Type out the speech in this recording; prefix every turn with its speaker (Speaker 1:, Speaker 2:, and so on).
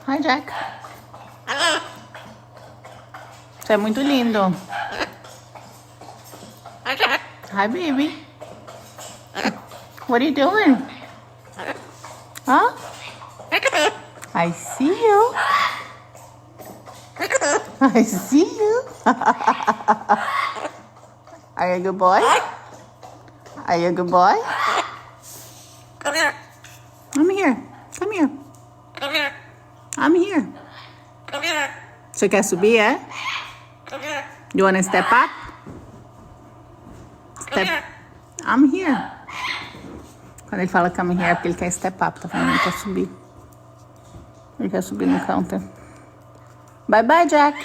Speaker 1: Hi, Jack. Você é muito lindo. Hi, baby. What are you doing? Huh? I see you. I see you. Are you a good boy? Are you a good boy? I'm here. Come here. I'm here. Você quer subir, é? You wanna step up? Step. I'm here. Quando ele fala come here é porque ele quer step up, tá vendo? Ele quer subir. Ele quer subir no counter. Bye bye, Jack.